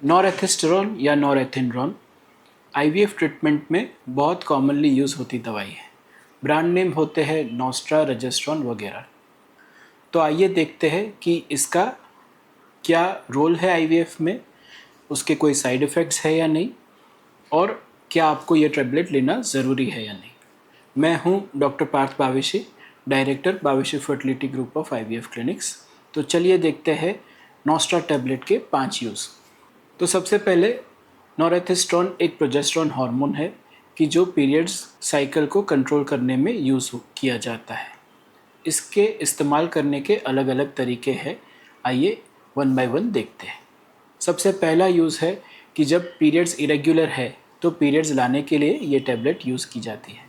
नॉरेथिस्टेरोन या नॉरेथिंड्रोन IVF treatment में बहुत कॉमनली यूज़ होती दवाई है। ब्रांड नेम होते हैं नोस्ट्रा, रजेस्ट्रॉन वगैरह। तो आइए देखते हैं कि इसका क्या रोल है आईवीएफ में, उसके कोई साइड इफ़ेक्ट्स है या नहीं, और क्या आपको ये टैबलेट लेना ज़रूरी है या नहीं। मैं हूँ doctor Parth Baveshi, director Baveshi fertility group of IVF clinics. तो चलिए देखते हैं नोस्ट्रा टैबलेट के 5 यूज़। तो सबसे पहले नॉरेथिस्टेरोन एक प्रोजेस्टेरोन हार्मोन है कि जो पीरियड्स साइकिल को कंट्रोल करने में यूज़ किया जाता है। इसके इस्तेमाल करने के अलग अलग तरीके हैं, आइए वन बाय वन देखते हैं। सबसे पहला यूज़ है कि जब पीरियड्स इरेगुलर है तो पीरियड्स लाने के लिए ये टैबलेट यूज़ की जाती है।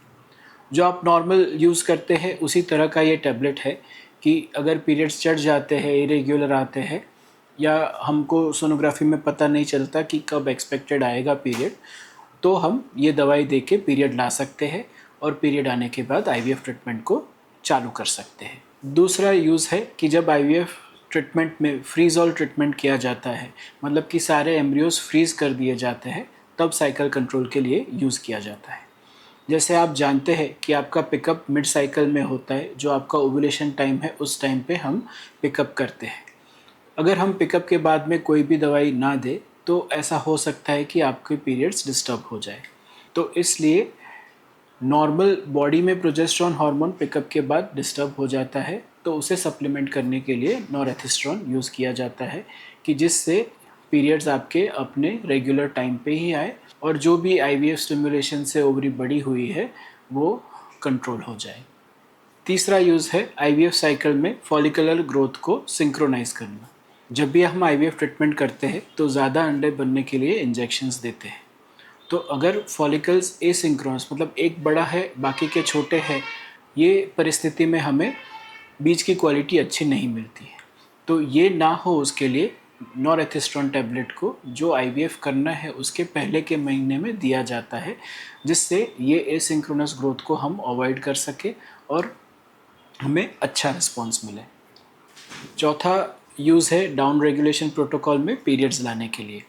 जो आप नॉर्मल यूज़ करते हैं उसी तरह का ये टैबलेट है कि अगर पीरियड्स चढ़ जाते हैं, इरेगुलर आते हैं, या हमको सोनोग्राफी में पता नहीं चलता कि कब एक्सपेक्टेड आएगा पीरियड, तो हम ये दवाई दे के पीरियड ला सकते हैं और पीरियड आने के बाद आईवीएफ ट्रीटमेंट को चालू कर सकते हैं। दूसरा यूज़ है कि जब आईवीएफ ट्रीटमेंट में फ्रीज़-ऑल ट्रीटमेंट किया जाता है, मतलब कि सारे एम्ब्रियोज फ्रीज़ कर दिए जाते हैं, तब साइकिल कंट्रोल के लिए यूज़ किया जाता है। जैसे आप जानते हैं कि आपका पिकअप मिड साइकिल में होता है, जो आपका ओव्यूलेशन टाइम है उस टाइम पे हम पिकअप करते हैं। अगर हम पिकअप के बाद में कोई भी दवाई ना दे तो ऐसा हो सकता है कि आपके पीरियड्स डिस्टर्ब हो जाए। तो इसलिए नॉर्मल बॉडी में प्रोजेस्टेरोन हार्मोन पिकअप के बाद डिस्टर्ब हो जाता है, तो उसे सप्लीमेंट करने के लिए नॉरेथिस्टेरोन यूज़ किया जाता है कि जिससे पीरियड्स आपके अपने रेगुलर टाइम पे ही आए और जो भी आईवीएफ स्टिमुलेशन से ओवरी बड़ी हुई है वो कंट्रोल हो जाए। तीसरा यूज़ है आईवीएफ साइकिल में फॉलिकुलर ग्रोथ को सिंक्रोनाइज करना। जब भी हम आईवीएफ ट्रीटमेंट करते हैं तो ज़्यादा अंडे बनने के लिए इंजेक्शंस देते हैं। तो अगर फॉलिकल्स एसिंक्रोनस, मतलब एक बड़ा है बाकी के छोटे हैं, ये परिस्थिति में हमें बीज की क्वालिटी अच्छी नहीं मिलती है। तो ये ना हो उसके लिए नॉरेथिस्टेरोन टैबलेट को जो आईवीएफ करना है उसके पहले के महीने में दिया जाता है, जिससे ये एसिंक्रोनस ग्रोथ को हम अवॉइड कर सके और हमें अच्छा रिस्पॉन्स मिले। चौथा यूज़ है डाउन रेगुलेशन प्रोटोकॉल में पीरियड्स लाने के लिए।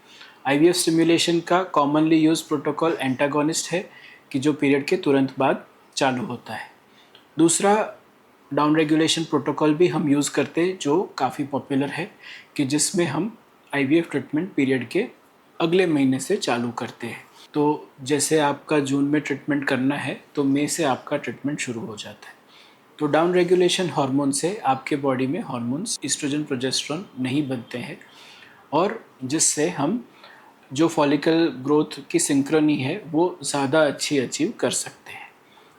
आईवीएफ स्टिमुलेशन का कॉमनली यूज प्रोटोकॉल एंटागोनिस्ट है कि जो पीरियड के तुरंत बाद चालू होता है। दूसरा डाउन रेगुलेशन प्रोटोकॉल भी हम यूज़ करते हैं जो काफ़ी पॉपुलर है कि जिसमें हम आईवीएफ ट्रीटमेंट पीरियड के अगले महीने से चालू करते हैं। तो जैसे आपका जून में ट्रीटमेंट करना है तो मई से आपका ट्रीटमेंट शुरू हो जाता है। तो डाउन रेगुलेशन हार्मोन से आपके बॉडी में हार्मोन्स ईस्ट्रोजन, प्रोजेस्टेरोन नहीं बनते हैं और जिससे हम जो फॉलिकल ग्रोथ की सिंक्रोनी है वो ज़्यादा अच्छी अचीव कर सकते हैं।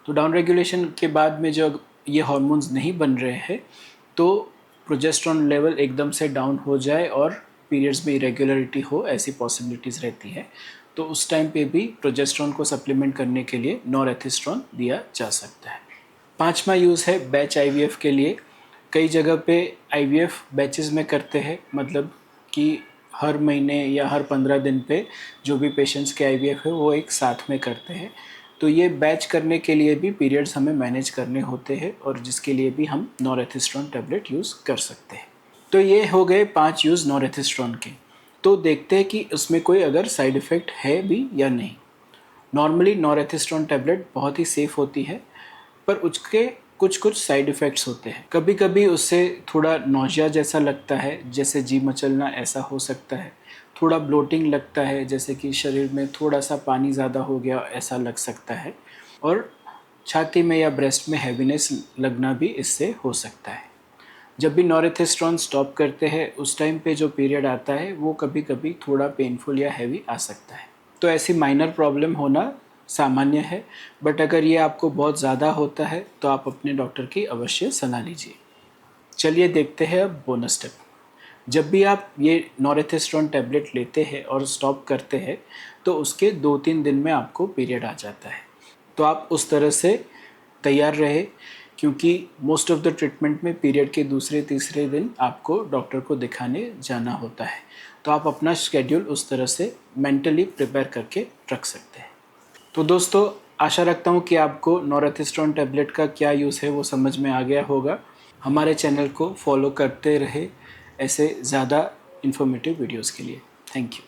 तो डाउन रेगुलेशन के बाद में जब ये हार्मोन्स नहीं बन रहे हैं तो प्रोजेस्टेरोन लेवल एकदम से डाउन हो जाए और पीरियड्स में इरेगुलरिटी हो, ऐसी पॉसिबिलिटीज़ रहती है। तो उस टाइम पे भी प्रोजेस्टेरोन को सप्लीमेंट करने के लिए नॉरेथिस्टेरोन दिया जा सकता है। पांचवा यूज़ है बैच आईवीएफ के लिए। कई जगह पे आईवीएफ बैचेस में करते हैं, मतलब कि हर महीने या हर 15 दिन पे जो भी पेशेंट्स के आईवीएफ है वो एक साथ में करते हैं। तो ये बैच करने के लिए भी पीरियड्स हमें मैनेज करने होते हैं और जिसके लिए भी हम नॉरेथिस्टेरोन टैबलेट यूज़ कर सकते हैं। तो ये हो गए 5 यूज़ नॉरेथिस्टेरोन के। तो देखते हैं कि उसमें कोई अगर साइड इफ़ेक्ट है भी या नहीं। नॉर्मली नॉरेथिस्टेरोन टैबलेट बहुत ही सेफ़ होती है, पर उसके कुछ साइड इफ़ेक्ट्स होते हैं। कभी कभी उससे थोड़ा नौजिया जैसा लगता है, जैसे जी मचलना ऐसा हो सकता है। थोड़ा ब्लोटिंग लगता है, जैसे कि शरीर में थोड़ा सा पानी ज़्यादा हो गया ऐसा लग सकता है। और छाती में या ब्रेस्ट में हैवीनेस लगना भी इससे हो सकता है। जब भी नॉरेथिस्टेरोन स्टॉप करते हैं उस टाइम पे जो पीरियड आता है वो कभी कभी थोड़ा पेनफुल या हैवी आ सकता है। तो ऐसी माइनर प्रॉब्लम होना सामान्य है, बट अगर ये आपको बहुत ज़्यादा होता है तो आप अपने डॉक्टर की अवश्य सलाह लीजिए। चलिए देखते हैं अब बोनस स्टेप। जब भी आप ये नॉरेथिस्टेरोन टैबलेट लेते हैं और स्टॉप करते हैं तो उसके 2-3 दिन में आपको पीरियड आ जाता है। तो आप उस तरह से तैयार रहे, क्योंकि मोस्ट ऑफ द ट्रीटमेंट में पीरियड के दूसरे तीसरे दिन आपको डॉक्टर को दिखाने जाना होता है। तो आप अपना शेड्यूल उस तरह से मेंटली प्रिपेयर करके रख सकते हैं। तो दोस्तों, आशा रखता हूँ कि आपको नॉरेथिस्टेरोन टैबलेट का क्या यूज़ है वो समझ में आ गया होगा। हमारे चैनल को फॉलो करते रहे ऐसे ज़्यादा इन्फॉर्मेटिव वीडियोज़ के लिए। Thank you.